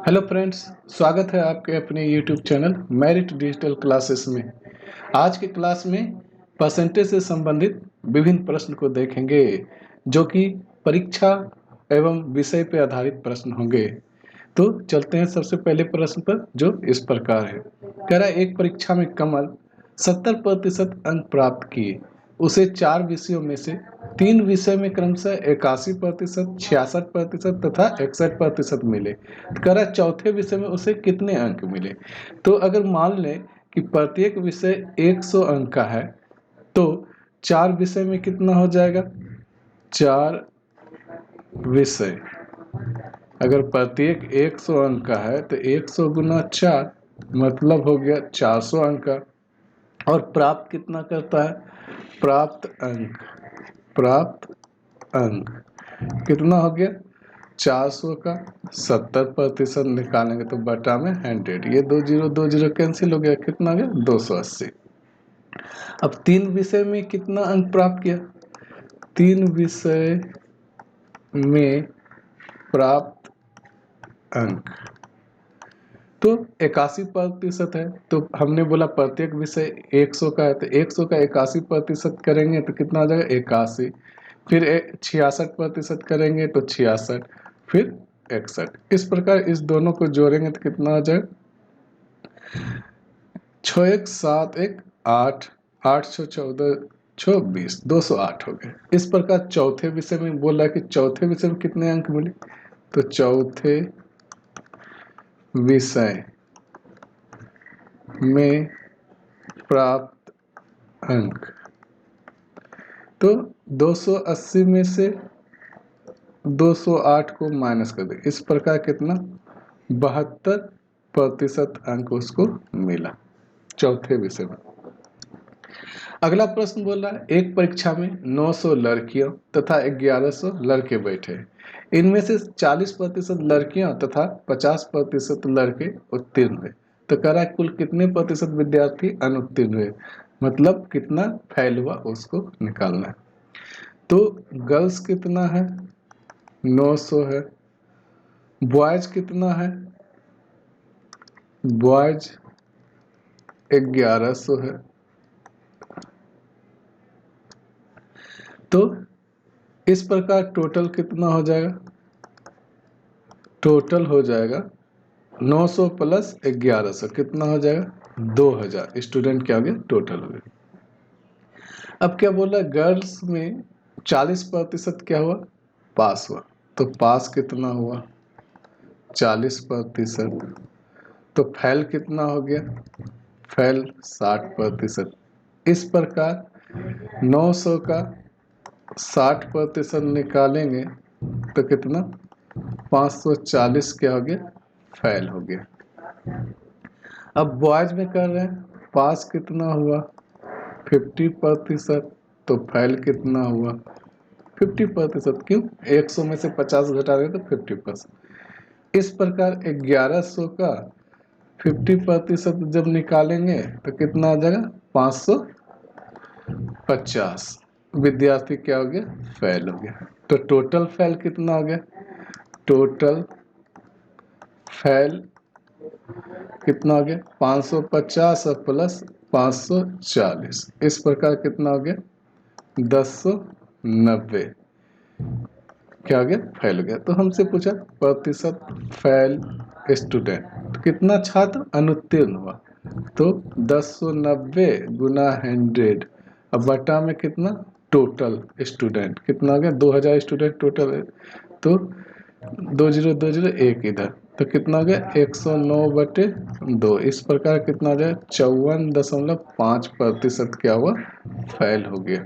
Hello friends, स्वागत है आपके अपने YouTube channel merit digital classes में। आज के क्लास में परसेंटेज से संबंधित विभिन्न प्रश्न को देखेंगे जो कि परीक्षा एवं विषय पर आधारित प्रश्न होंगे। तो चलते हैं सबसे पहले प्रश्न पर, जो इस प्रकार है। कह रहा है, एक परीक्षा में कमल 70% अंक प्राप्त किए, उसे 4 विषयों में से 3 विषय में क्रमशः 81%, 66% तथा 61% मिले। कह रहा है चौथे विषय में उसे कितने अंक मिले। तो अगर मान लें कि प्रत्येक विषय 100 अंक का है, तो 4 विषय में कितना हो जाएगा। 4 विषय अगर प्रत्येक 100 अंक का है तो 100 गुना 4 मतलब हो गया 400 अंक का। और प्राप्त कितना करता है, प्राप्त अंक कितना हो गया 400 का 70% निकालेंगे तो बटा में 100, ये 2 जीरो कैंसिल हो गया, कितना हो गया 280। अब 3 विषय में कितना अंक प्राप्त किया, 3 विषय में प्राप्त अंक तो 81% है। तो हमने बोला प्रत्येक विषय 100 का है, तो 100 का 81% करेंगे तो कितना हो जाएगा 81। फिर 66% करेंगे तो 66, फिर 61। इस प्रकार इस दोनों को जोड़ेंगे तो कितना हो जाएगा 6 1 7 1 8, 8 6 14 6 20, 208 हो गए। इस प्रकार चौथे विषय में बोल रहा है कि चौथे विषय में कितने अंक मिले, तो चौथे विषय में प्राप्त अंक तो 280 में से 208 को माइनस कर दे, इस प्रकार कितना 72% अंक उसको मिला चौथे विषय में। अगला प्रश्न बोल रहा है, एक परीक्षा में 900 लड़कियों तथा 1100 लड़के बैठे, इनमें से 40% लड़कियां तथा 50% लड़के उत्तीर्ण हुए। तो कह रहा है कुल कितने प्रतिशत विद्यार्थी अनुत्तीर्ण हुए, मतलब कितना फेल हुआ उसको निकालना है। तो गर्ल्स कितना है 900 है, बॉयज कितना है, बॉयज 1100 है। तो इस प्रकार टोटल कितना हो जाएगा, टोटल हो जाएगा 900 प्लस 1100 कितना हो जाएगा 2000 स्टूडेंट क्या हो गया टोटल हो गया। अब क्या बोल रहा है, गर्ल्स में 40% क्या हुआ पास हुआ, तो पास कितना हुआ 40%। तो फेल कितना हो गया, फेल 60%। इस प्रकार 900 का 60% निकालेंगे तो कितना 540 क्या हो गया फेल हो गया। अब बॉयज में कर रहे हैं, पास कितना हुआ 50%, तो फेल कितना हुआ 50%, क्यों 100 में से 50 घटा रहे तो 50%। इस प्रकार 1100 का 50% जब निकालेंगे तो कितना आ जाएगा 550 विद्यार्थी क्या हो गया फेल हो गया। तो टोटल फेल कितना हो गया, टोटल फेल कितना हो गया 550 और प्लस 540, इस प्रकार कितना हो गया 1090 क्या हो गया फेल हो गया। तो हमसे पूछा प्रतिशत फेल स्टूडेंट, तो कितना छात्र अनुत्तीर्ण हुआ, तो 1090 गुना 100 अब बटा में कितना टोटल स्टूडेंट कितना हो गया 2000 स्टूडेंट टोटल है। तो 2020 एक इधर, तो कितना हो गया 109/2, इस प्रकार कितना हो जाए 54.5% क्या हुआ फेल हो गया।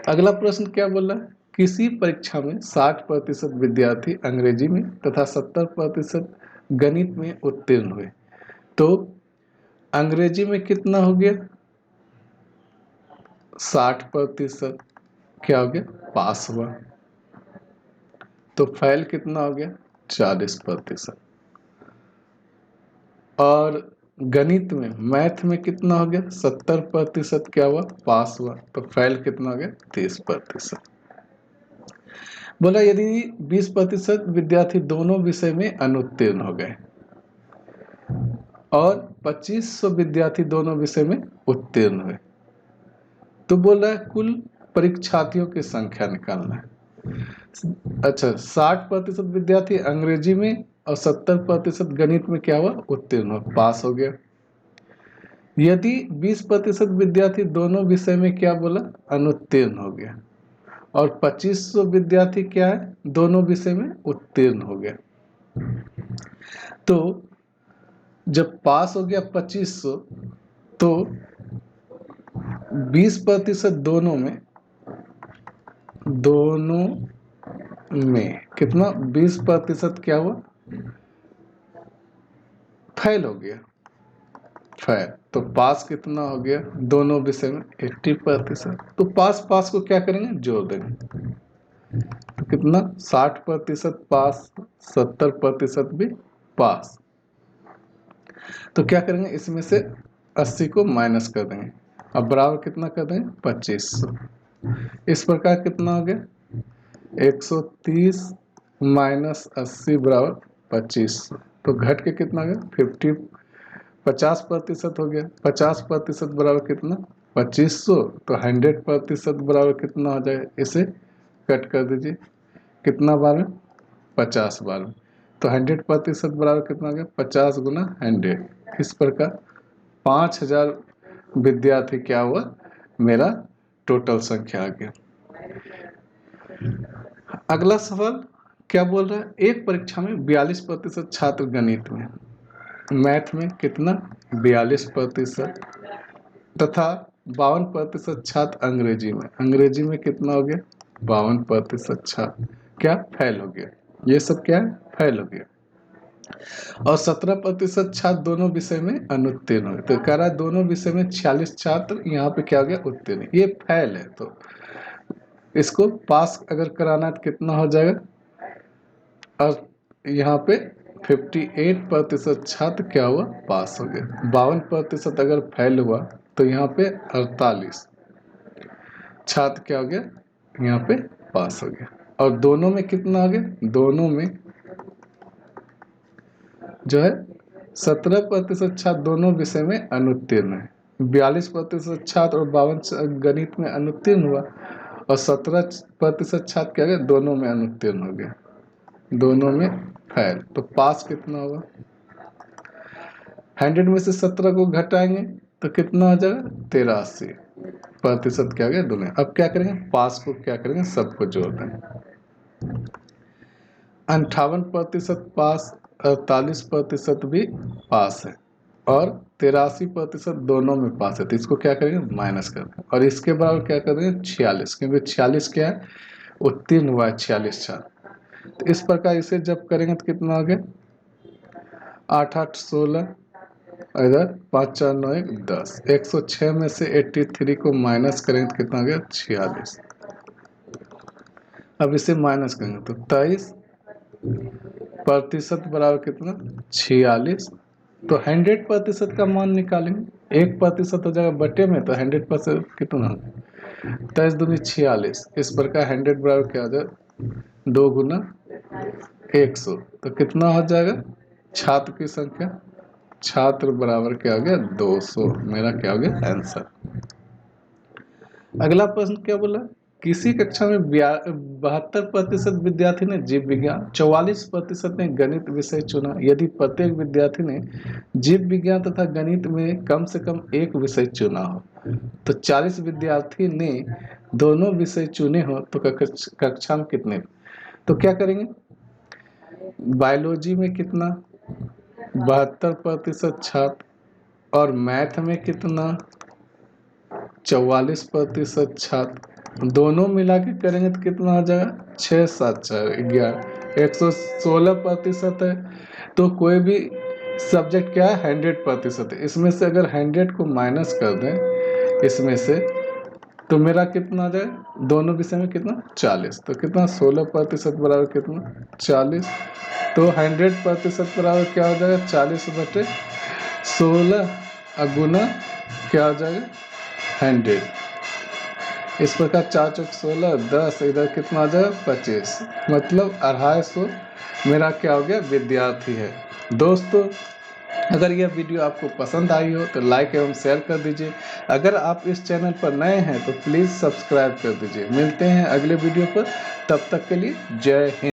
अगला प्रश्न क्या बोल रहा है, किसी परीक्षा में 60% विद्यार्थी अंग्रेजी में तथा 70% गणित में उत्तीर्ण हुए, तो अंग्रेजी में कितना हो गया 60% क्या हो गया पास हुआ, तो फेल कितना हो गया 40%। और गणित में मैथ में कितना हो गया 70% क्या हुआ पास हुआ, तो फेल कितना हो गया 30%। बोला यदि 20% विद्यार्थी दोनों विषय में अनुत्तीर्ण हो गए और 2500 विद्यार्थी दोनों विषय में उत्तीर्ण हुए, तो बोल रहा है कुल परीक्षार्थियों की संख्या निकालना है। अच्छा, 60% विद्यार्थी अंग्रेजी में और 70% गणित में क्या हुआ, उत्तीर्ण हुआ, पास हो गया। यदि 20% विद्यार्थी दोनों विषय में क्या बोला, अनुत्तीर्ण हो गया, और 2500 विद्यार्थी क्या है, दोनों विषय में उत्तीर्ण हो गया। तो जब पास हो गया 2500, तो 20% दोनों में कितना, 20% क्या हुआ, फेल हो गया, फेल। तो पास कितना हो गया दोनों विषय में, 80%। तो पास को क्या करेंगे, जोड़ देंगे, तो कितना, 60% पास, 70% भी पास। तो क्या करेंगे, इसमें से 80 को माइनस कर देंगे, अब बराबर कितना कर देंगे, 2500। इस प्रकार कितना हो गया, 130 माइनस 80 बराबर 2500। तो घट के कितना हो गया, 50% हो गया। 50% बराबर कितना, 2500। तो 100% बराबर कितना हो जाएगा, इसे कट कर दीजिए, कितना बार में, 50 बार में। तो 100% बराबर कितना हो गया, 50 गुना 100। इस प्रकार 5000 विद्यार्थी क्या हुआ, मेरा टोटल संख्या आ गया। अगला सवाल क्या बोल रहा है, एक परीक्षा में 42% छात्र गणित में, मैथ में कितना, 42%, तथा 52% छात्र अंग्रेजी में कितना हो गया, 52% छात्र क्या फेल हो गया। ये सब क्या है, फेल हो गया। और 17% छात्र दोनों विषय में अनुत्तीर्ण हो गए। तो कह रहा है दोनों विषय में 46 छात्र यहाँ पे क्या हो गया, उत्तीर्ण। ये फेल है, तो इसको पास अगर कराना है तो कितना हो जाएगा, और यहाँ पे 58% छात्र क्या हुआ, पास हो गया। 52% अगर फेल हुआ तो यहाँ पे 48 छात्र क्या हो गया, यहाँ पे पास हो गया। और दोनों में कितना हो गया, दोनों में जो है 17% छात्र दोनों विषय में अनुत्तीर्ण है, 42% छात्र और 52 गणित में अनुत्तीर्ण हुआ, और 17% छात्र क्या गया, दोनों में अनुत्तीर्ण हो गया, दोनों में फेल। तो पास कितना होगा, 100 में से 17 को घटाएंगे तो कितना हो जाएगा, 83% क्या गया, दोनों। अब क्या करेंगे, पास को क्या करेंगे, सबको जोड़ देंगे। 58% पास, 48% भी पास है, और 83% दोनों में पास है। तो इसको क्या करेंगे, माइनस कर देंगे, और इसके बराबर क्या कर देंगे, 46, क्योंकि 46 क्या है, उत्तीर्ण हुआ है 46 छात्र। तो इस प्रकार इसे जब करेंगे तो कितना हो गया, 8 8 16, इधर 5 4 9 1 10, 106 में से 83 को माइनस करेंगे तो कितना हो गया, 46। अब इसे माइनस करेंगे तो 23% बराबर कितना, 46। तो 100% का मान निकालेंगे, 1% हो जाएगा बटे में, तो 100% कितना, 23 दूनी 46। इस प्रकार 100 बराबर क्या हो जाएगा, 2 गुना 100। तो कितना हो जाएगा, छात्र की संख्या, छात्र बराबर क्या हो गया, 200। मेरा क्या हो गया, आंसर। अगला प्रश्न क्या बोला, किसी कक्षा में 72% विद्यार्थी ने जीव विज्ञान, 44% ने गणित विषय चुना। यदि प्रत्येक विद्यार्थी ने जीव विज्ञान तथा गणित में कम से कम एक विषय चुना हो, तो 40 विद्यार्थी ने दोनों विषय चुने हो, तो कक्षा में कितने। तो क्या करेंगे, बायोलॉजी में कितना, 72% छात्र, और मैथ में कितना, 44% छात्र, दोनों मिला के करेंगे तो कितना हो जाएगा, 6 7 4 11, 116% है। तो कोई भी सब्जेक्ट क्या है, 100% है। इसमें से अगर 100 को माइनस कर दें इसमें से, तो मेरा कितना आ जाए, दोनों विषय में कितना, 40। तो कितना, 16% बराबर कितना, 40। तो 100% बराबर क्या हो जाएगा, 40/16, गुना क्या हो जाएगा, 100। इस प्रकार 4 चौक 16, 10, इधर कितना आ जाएगा, 25। मतलब 250 मेरा क्या हो गया, विद्यार्थी है। दोस्तों, अगर यह वीडियो आपको पसंद आई हो तो लाइक एवं शेयर कर दीजिए। अगर आप इस चैनल पर नए हैं तो प्लीज़ सब्सक्राइब कर दीजिए। मिलते हैं अगले वीडियो पर, तब तक के लिए जय हिंद।